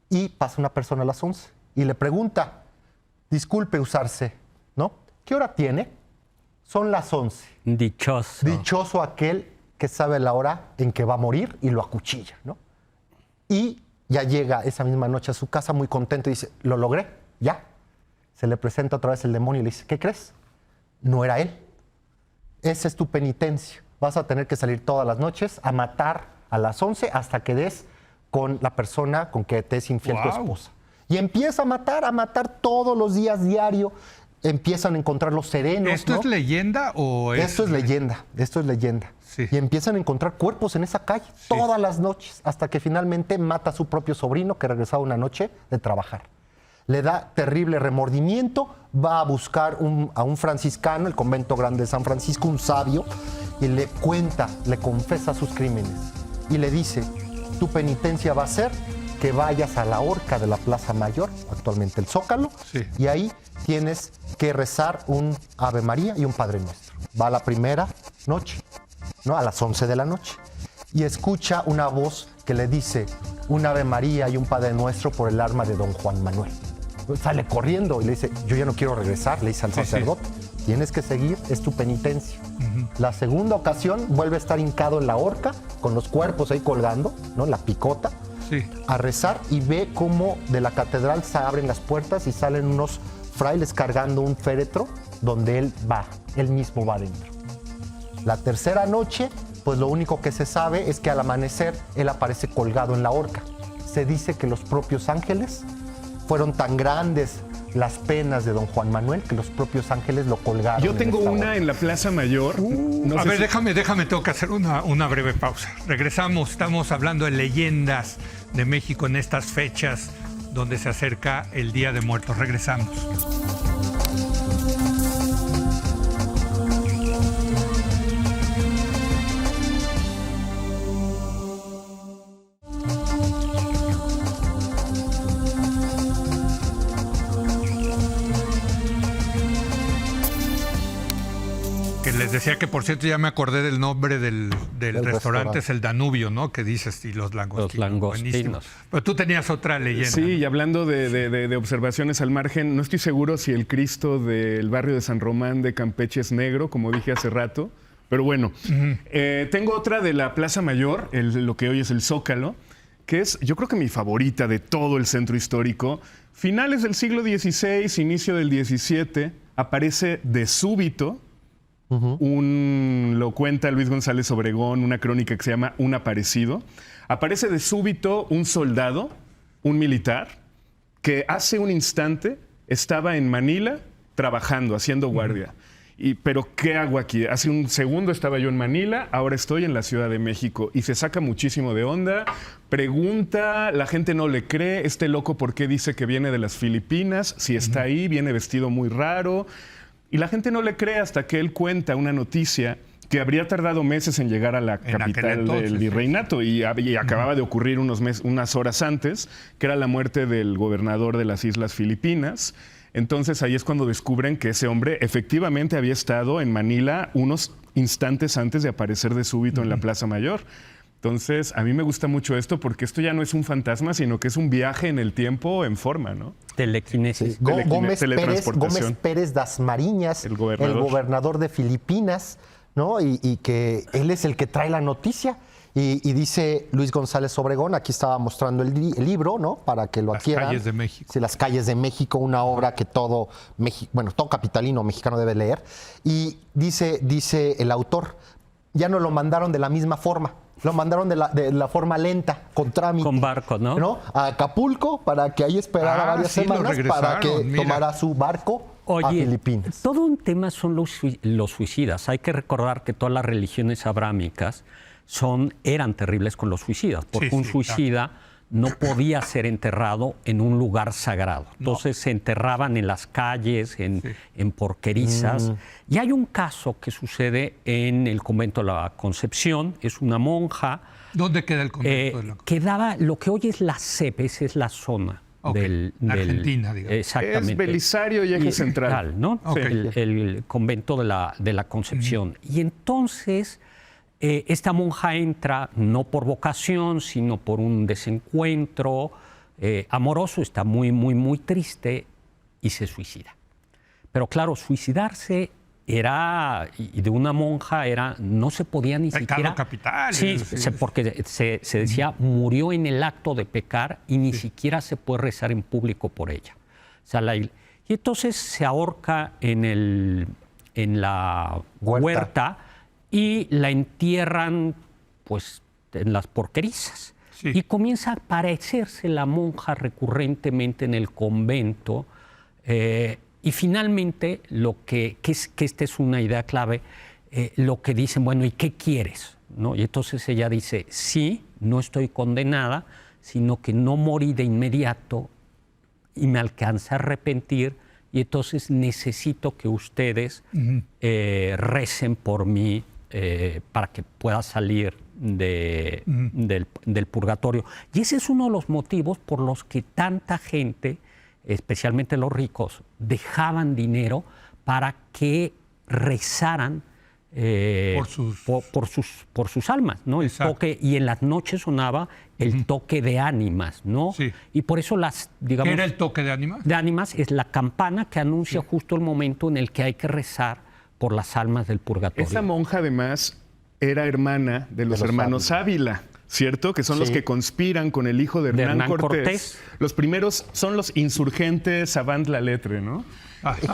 Y pasa una persona a las 11 y le pregunta, disculpe usarse, ¿no? ¿Qué hora tiene? Son las 11. Dichoso. Dichoso aquel que sabe la hora en que va a morir y lo acuchilla, ¿no? Y ya llega esa misma noche a su casa muy contento y dice, lo logré, ya. Se le presenta otra vez el demonio y le dice, ¿qué crees? No era él. Esa es tu penitencia. Vas a tener que salir todas las noches a matar a las 11 hasta que des con la persona con que te es infiel tu esposa. Y empieza a matar todos los días, diario. Empiezan a encontrar los serenos. ¿Esto es leyenda o es...? Esto es leyenda. Sí. Y empiezan a encontrar cuerpos en esa calle todas las noches, hasta que finalmente mata a su propio sobrino que regresaba una noche de trabajar. Le da terrible remordimiento, va a buscar a un franciscano, el convento grande de San Francisco, un sabio, y le cuenta, le confesa sus crímenes. Y le dice, tu penitencia va a ser que vayas a la horca de la Plaza Mayor, actualmente el Zócalo, y ahí tienes que rezar un Ave María y un Padre Nuestro. Va a la primera noche, ¿no? A las 11 de la noche, y escucha una voz que le dice un Ave María y un Padre Nuestro por el alma de don Juan Manuel. Sale corriendo y le dice, yo ya no quiero regresar, le dice al sacerdote. Tienes que seguir, es tu penitencia. La segunda ocasión vuelve a estar hincado en la horca, con los cuerpos ahí colgando, ¿no? La picota, a rezar, y ve cómo de la catedral se abren las puertas y salen unos frailes cargando un féretro donde él mismo va adentro. La tercera noche, pues lo único que se sabe es que al amanecer él aparece colgado en la horca. Se dice que los propios ángeles fueron tan grandes las penas de don Juan Manuel que los propios ángeles lo colgaron. Yo tengo una en la Plaza Mayor. No a ver, déjame, tengo que hacer una breve pausa. Regresamos, estamos hablando de leyendas de México en estas fechas donde se acerca el Día de Muertos. Regresamos. Les decía que, por cierto, ya me acordé del nombre del restaurante, es el Danubio, ¿no? Que dices, y los langostinos. Los langostinos. Buenísimo. Pero tú tenías otra leyenda. Sí, y hablando de observaciones al margen, no estoy seguro si el Cristo del barrio de San Román de Campeche es negro, como dije hace rato, pero bueno. Tengo otra de la Plaza Mayor, lo que hoy es el Zócalo, que es, yo creo que mi favorita de todo el centro histórico. Finales del siglo XVI, inicio del XVII, aparece de súbito. Lo cuenta Luis González Obregón, una crónica que se llama Un aparecido. Aparece de súbito un soldado, un militar, que hace un instante estaba en Manila trabajando, haciendo guardia. Pero ¿qué hago aquí? Hace un segundo estaba yo en Manila, ahora estoy en la Ciudad de México. Y se saca muchísimo de onda, pregunta, la gente no le cree, este loco ¿por qué dice que viene de las Filipinas? Si está ahí, viene vestido muy raro. Y la gente no le cree hasta que él cuenta una noticia que habría tardado meses en llegar a la capital del virreinato y acababa de ocurrir unas horas antes, que era la muerte del gobernador de las Islas Filipinas. Entonces ahí es cuando descubren que ese hombre efectivamente había estado en Manila unos instantes antes de aparecer de súbito en la Plaza Mayor. Entonces, a mí me gusta mucho esto porque esto ya no es un fantasma, sino que es un viaje en el tiempo en forma, ¿no? Telequinesis. Sí. Gómez Pérez das Mariñas, el gobernador de Filipinas, ¿no? Y que él es el que trae la noticia. Y dice Luis González Obregón, aquí estaba mostrando el libro, ¿no? Para que lo adquieran. Las calles de México. Sí, Las calles de México, una obra que todo capitalino mexicano debe leer. Y dice el autor, ya no lo mandaron de la misma forma. Lo mandaron de la forma lenta, con trámite. Con barco, ¿no? A Acapulco, para que ahí esperara varias semanas para que tomara su barco a Filipinas. Todo un tema son los suicidas. Hay que recordar que todas las religiones abrámicas eran terribles con los suicidas, porque un suicida no podía ser enterrado en un lugar sagrado. Entonces se enterraban en las calles, en porquerizas. Y hay un caso que sucede en el convento de la Concepción, es una monja. ¿Dónde queda el convento de la Concepción? Quedaba lo que hoy es la CEP, esa es la zona. Argentina, digamos. Exactamente. Es Belisario y Eje Central, ¿no? Okay. El convento de la Concepción. Y entonces esta monja entra no por vocación, sino por un desencuentro amoroso, está muy, muy, muy triste y se suicida. Pero claro, suicidarse y de una monja no se podía ni siquiera... capital. Sí, porque se decía, murió en el acto de pecar y ni siquiera se puede rezar en público por ella. O sea, y entonces se ahorca en la huerta y la entierran pues en las porquerizas. Sí. Y comienza a aparecerse la monja recurrentemente en el convento. Y finalmente, que esta es una idea clave, lo que dicen, bueno, ¿y qué quieres? ¿No? Y entonces ella dice, sí, no estoy condenada, sino que no morí de inmediato y me alcancé a arrepentir, y entonces necesito que ustedes recen por mí para que pueda salir del purgatorio. Y ese es uno de los motivos por los que tanta gente, especialmente los ricos, dejaban dinero para que rezaran por sus almas, ¿no? El toque, y en las noches sonaba el toque de ánimas, ¿no? Sí. Y por eso digamos... ¿Qué era el toque de ánimas? De ánimas es la campana que anuncia justo el momento en el que hay que rezar por las almas del purgatorio. Esa monja, además, era hermana de los hermanos Ávila, ¿cierto? Que son los que conspiran con el hijo de Hernán Cortés. Los primeros son los insurgentes avant la lettre, ¿no?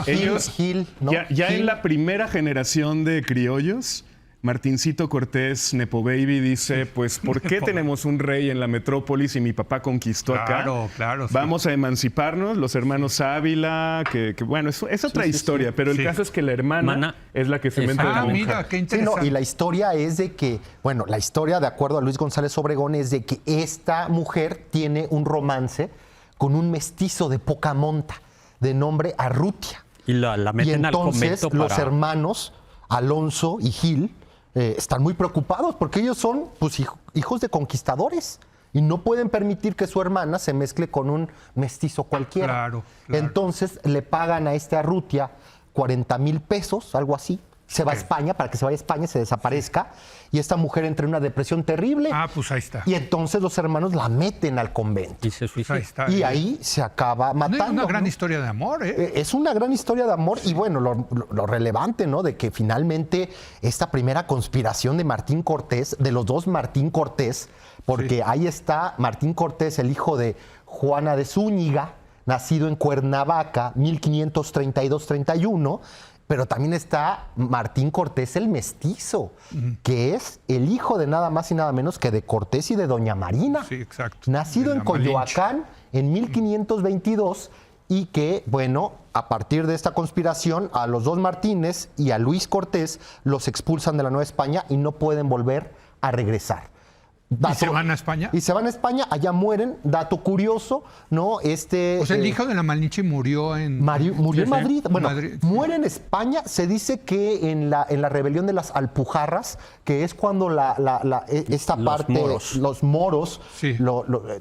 Ellos, Gil, ¿no? ya en la primera generación de criollos, Martincito Cortés, Nepo Baby, dice, pues, ¿por qué tenemos un rey en la metrópolis y mi papá conquistó acá? Claro. Vamos a emanciparnos, los hermanos Ávila, que bueno, es otra historia, pero el caso es que la hermana es la que se mete de monja. Mira, qué interesante. Y la historia es de que, la historia, de acuerdo a Luis González Obregón, es de que esta mujer tiene un romance con un mestizo de poca monta, de nombre Arrutia. Y la meten al convento los hermanos Alonso y Gil están muy preocupados porque ellos son pues, hijos de conquistadores y no pueden permitir que su hermana se mezcle con un mestizo cualquiera. Claro. Entonces le pagan a este Arrutia 40,000 pesos, algo así. Se va a España, para que se vaya a España, se desaparezca, y esta mujer entra en una depresión terrible. Pues ahí está. Y entonces los hermanos la meten al convento. Y se suicida. Y ahí se acaba matando. Es una gran historia de amor, ¿eh? Es una gran historia de amor. Y bueno, lo relevante, ¿no? De que finalmente esta primera conspiración de Martín Cortés, de los dos Martín Cortés, porque ahí está Martín Cortés, el hijo de Juana de Zúñiga, nacido en Cuernavaca, 1532-31, pero también está Martín Cortés el Mestizo, que es el hijo de nada más y nada menos que de Cortés y de Doña Marina. Sí, exacto. Nacido en Coyoacán en 1522 y que, a partir de esta conspiración, a los dos Martínez y a Luis Cortés los expulsan de la Nueva España y no pueden volver a regresar. ¿Y se van a España? Y se van a España, allá mueren. Dato curioso, ¿no? O sea, el hijo de la Malinche murió en... Murió en Madrid. Bueno, Madrid, muere en España. Se dice que en la rebelión de las Alpujarras, que es cuando esta parte, los moros, sí,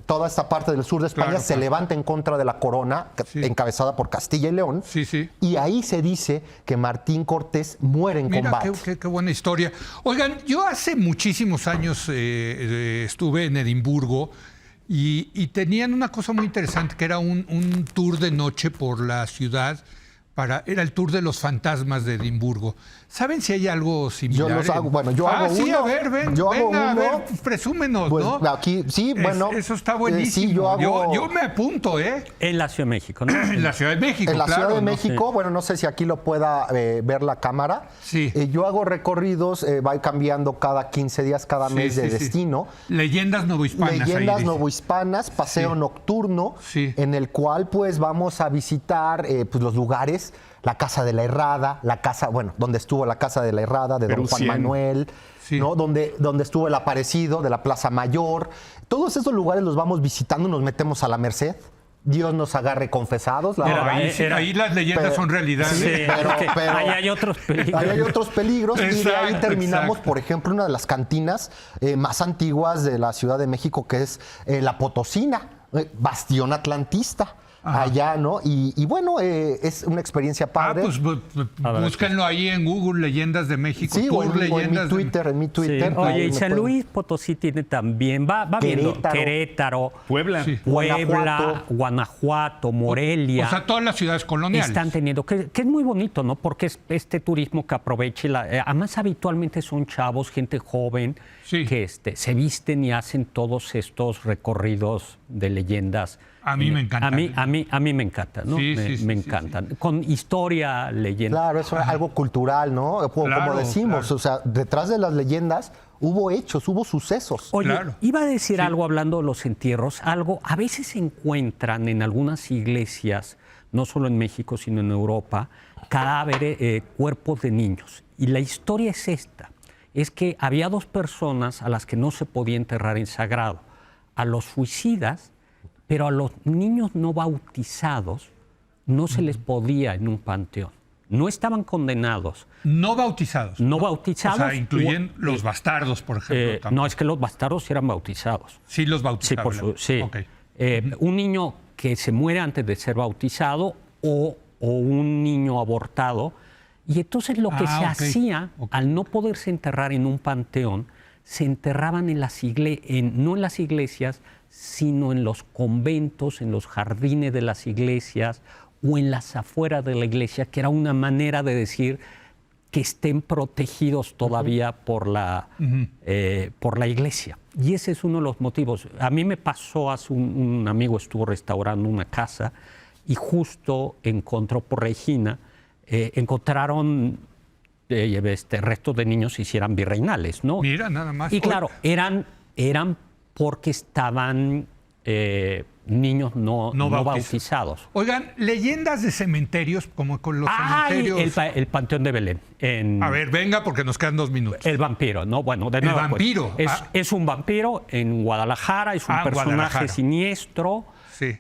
toda esta parte del sur de España se levanta en contra de la corona, encabezada por Castilla y León. Sí, sí. Y ahí se dice que Martín Cortés muere en combate. Mira, qué buena historia. Oigan, yo hace muchísimos años estuve en Edimburgo y tenían una cosa muy interesante que era un tour de noche por la ciudad. Era el tour de los fantasmas de Edimburgo. ¿Saben si hay algo similar? Yo los hago, yo hago sí, uno. a ver, ven, yo hago venga, uno. a ver, presúmenos, pues, ¿no? Aquí, sí, bueno. Eso está buenísimo. Sí, yo me apunto, ¿eh? En la Ciudad de México, ¿no? En la Ciudad de México, En la claro, Ciudad de ¿no? México, bueno, no sé si aquí lo pueda ver la cámara. Sí. Yo hago recorridos, va cambiando cada 15 días, cada mes de destino. Leyendas novohispanas. Leyendas novohispanas, paseo nocturno, en el cual pues vamos a visitar pues, los lugares, la Casa de la Herrada, donde estuvo la Casa de la Herrada de Don Juan Manuel, ¿no? Donde estuvo el Aparecido de la Plaza Mayor. Todos esos lugares los vamos visitando, nos metemos a la Merced. Dios nos agarre confesados. Ahí las leyendas son realidad. Sí, pero ahí hay otros peligros. Ahí hay otros peligros. Y de ahí terminamos, exacto. por ejemplo, una de las cantinas más antiguas de la Ciudad de México, que es la Potosina, bastión atlantista. Ajá. Allá, ¿no? Y bueno, es una experiencia padre. Pues búsquenlo ahí en Google, Leyendas de México. Sí, o en mi Twitter. Sí. Oye, y San Luis Potosí tiene también, va viendo Querétaro, Puebla, Guanajuato, Morelia. O sea, todas las ciudades coloniales. Están teniendo, que es muy bonito, ¿no? Porque es este turismo que aprovecha. Además, habitualmente son chavos, gente joven, que se visten y hacen todos estos recorridos de leyendas. A mí me encanta. A mí me encanta, ¿no? Me encantan. Con historia, leyenda. Claro, eso es algo cultural, ¿no? Como decimos, o sea, detrás de las leyendas hubo hechos, hubo sucesos. Oye, iba a decir algo hablando de los entierros, a veces se encuentran en algunas iglesias, no solo en México, sino en Europa, cadáveres, cuerpos de niños. Y la historia es esta, es que había dos personas a las que no se podía enterrar en sagrado, a los suicidas, pero a los niños no bautizados no se les podía en un panteón. No estaban condenados. No bautizados. No bautizados. O sea, incluyen los bastardos, por ejemplo. No, es que los bastardos eran bautizados. Sí, los bautizados. Sí, okay. Un niño que se muere antes de ser bautizado o un niño abortado. Y entonces lo que se hacía, al no poderse enterrar en un panteón, se enterraban no en las iglesias, sino en los conventos, en los jardines de las iglesias o en las afueras de la iglesia, que era una manera de decir que estén protegidos todavía por la iglesia. Y ese es uno de los motivos. A mí me pasó, un amigo estuvo restaurando una casa y justo encontró por Regina, encontraron restos de niños y si eran virreinales, ¿no? Mira, nada más. Y claro, eran porque estaban niños no bautizados. Oigan, leyendas de cementerios, como con los cementerios. El Panteón de Belén. A ver, venga, porque nos quedan 2 minutos. El vampiro, ¿no? Bueno, de nuevo. El vampiro. Es un vampiro en Guadalajara, es un personaje siniestro. Sí.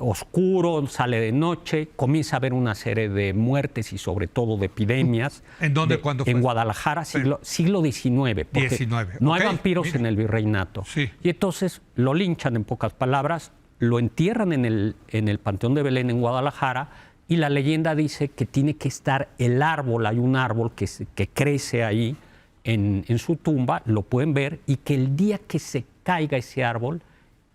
Oscuro, sale de noche, comienza a haber una serie de muertes y sobre todo de epidemias. ¿En dónde? ¿Cuándo fue? En Guadalajara, siglo XIX. Porque no hay vampiros en el virreinato. Sí. Y entonces lo linchan, en pocas palabras, lo entierran en el Panteón de Belén en Guadalajara y la leyenda dice que tiene que estar el árbol, hay un árbol que crece ahí en su tumba, lo pueden ver, y que el día que se caiga ese árbol,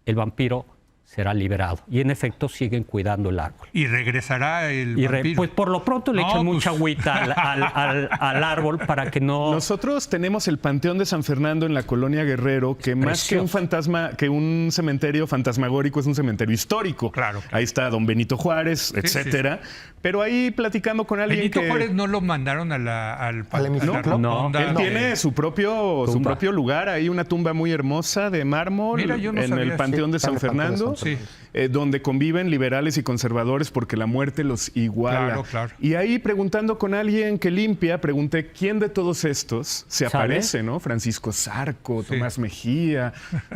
el vampiro será liberado. Y en efecto siguen cuidando el árbol. ¿Y regresará el vampiro? Pues por lo pronto le echan mucha agüita al árbol para que no... Nosotros tenemos el Panteón de San Fernando en la colonia Guerrero, que más que un cementerio fantasmagórico, es un cementerio histórico. Claro. Ahí está don Benito Juárez, etcétera. Sí. Pero ahí platicando con alguien Benito Juárez no lo mandaron al panteón. No. Él tiene su propio lugar, ahí una tumba muy hermosa de mármol. Mira, yo no en sabía. El Panteón de San Fernando. Sí. donde conviven liberales y conservadores porque la muerte los iguala. Claro, claro. Y ahí, preguntando con alguien que limpia, pregunté quién de todos estos se aparece, ¿no? Francisco Zarco, Tomás Mejía.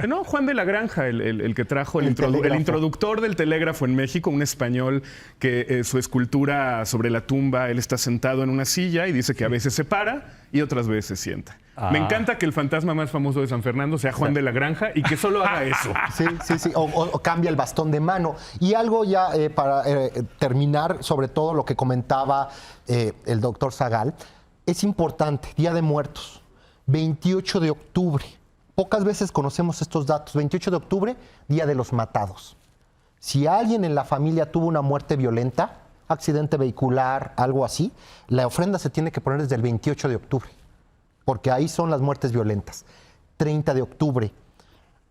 No, Juan de la Granja, el que trajo el introductor del telégrafo en México, un español que su escultura sobre la tumba, él está sentado en una silla y dice que a veces se para y otras veces se sienta. Me encanta que el fantasma más famoso de San Fernando sea Juan de la Granja y que solo haga eso. Sí. O cambia el bastón de mano. Y algo ya para terminar, sobre todo lo que comentaba el doctor Zagal, es importante, Día de Muertos, 28 de octubre. Pocas veces conocemos estos datos. 28 de octubre, Día de los Matados. Si alguien en la familia tuvo una muerte violenta, accidente vehicular, algo así, la ofrenda se tiene que poner desde el 28 de octubre. Porque ahí son las muertes violentas. 30 de octubre,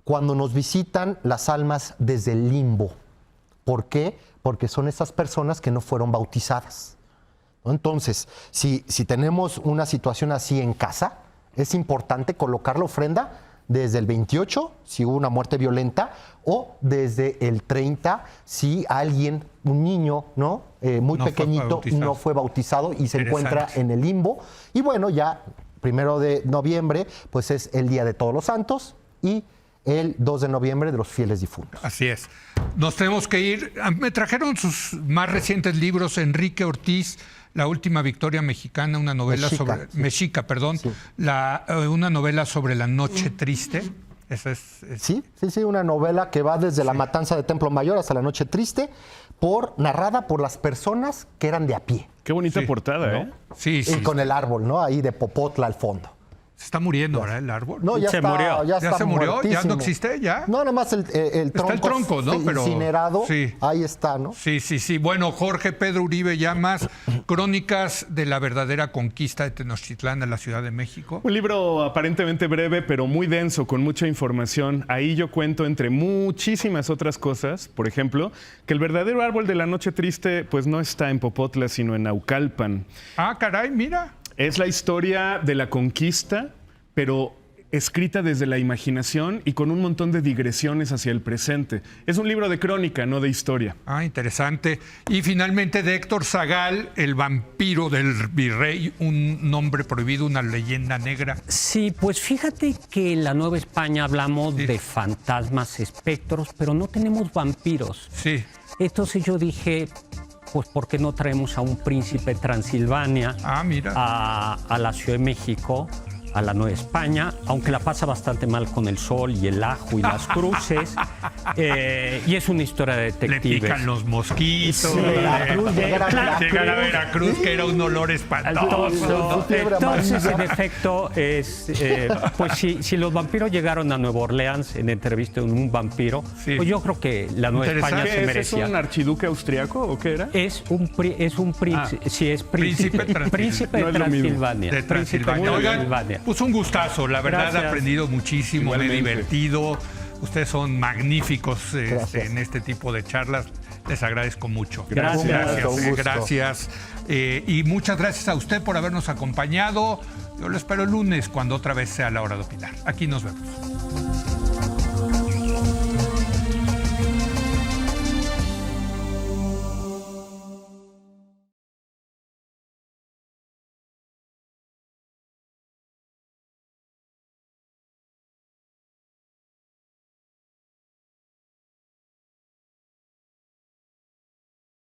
cuando nos visitan las almas desde el limbo. ¿Por qué? Porque son esas personas que no fueron bautizadas, ¿no? Entonces, si tenemos una situación así en casa, es importante colocar la ofrenda desde el 28, si hubo una muerte violenta, o desde el 30, si alguien, un niño, ¿no? Muy pequeñito, no fue bautizado y se encuentra en el limbo. Y bueno, ya 1 de noviembre, pues es el Día de Todos los Santos y el 2 de noviembre de los fieles difuntos. Así es. Nos tenemos que ir. Me trajeron sus más recientes libros, Enrique Ortiz, La Última Victoria Mexicana, una novela Mexica, perdón. Sí. Una novela sobre la noche triste. Esa es... Sí, una novela que va desde la matanza de Templo Mayor hasta la noche triste, narrada por las personas que eran de a pie. Qué bonita portada, ¿no? ¿eh? Sí. Y con el árbol, ¿no? Ahí de Popotla al fondo. Se está muriendo, ¿verdad? El árbol. No, ya murió. Ya se murió, muertísimo. ya no existe, ya. No, nada más el tronco. Está el tronco, ¿no? Pero incinerado. Sí. Ahí está, ¿no? Sí. Bueno, Jorge Pedro Uribe Llamas, Crónicas de la verdadera conquista de Tenochtitlán a la Ciudad de México. Un libro aparentemente breve, pero muy denso, con mucha información. Ahí yo cuento, entre muchísimas otras cosas, por ejemplo, que el verdadero árbol de la noche triste, pues no está en Popotla, sino en Naucalpan. Ah, caray, mira. Es la historia de la conquista, pero escrita desde la imaginación y con un montón de digresiones hacia el presente. Es un libro de crónica, no de historia. Ah, interesante. Y finalmente de Héctor Zagal, El vampiro del virrey, un nombre prohibido, una leyenda negra. Sí, pues fíjate que en la Nueva España hablamos de fantasmas, espectros, pero no tenemos vampiros. Sí. Entonces yo dije, pues ¿por qué no traemos a un príncipe Transilvania a la Ciudad de México, a la Nueva España, aunque la pasa bastante mal con el sol y el ajo y las cruces, y es una historia de detectives. Le pican los mosquitos. Llegan a Veracruz, que era un olor espantoso. Entonces, en efecto, pues si los vampiros llegaron a Nueva Orleans en entrevista con un vampiro, pues yo creo que la Nueva España se merecía. ¿Es un archiduque austriaco o qué era? Es un príncipe, sí, es príncipe de Transilvania. De Transilvania. Pues un gustazo, la verdad. Gracias. He aprendido muchísimo, me he divertido. Ustedes son magníficos en este tipo de charlas. Les agradezco mucho. Gracias. Y muchas gracias a usted por habernos acompañado. Yo lo espero el lunes cuando otra vez sea la hora de opinar. Aquí nos vemos.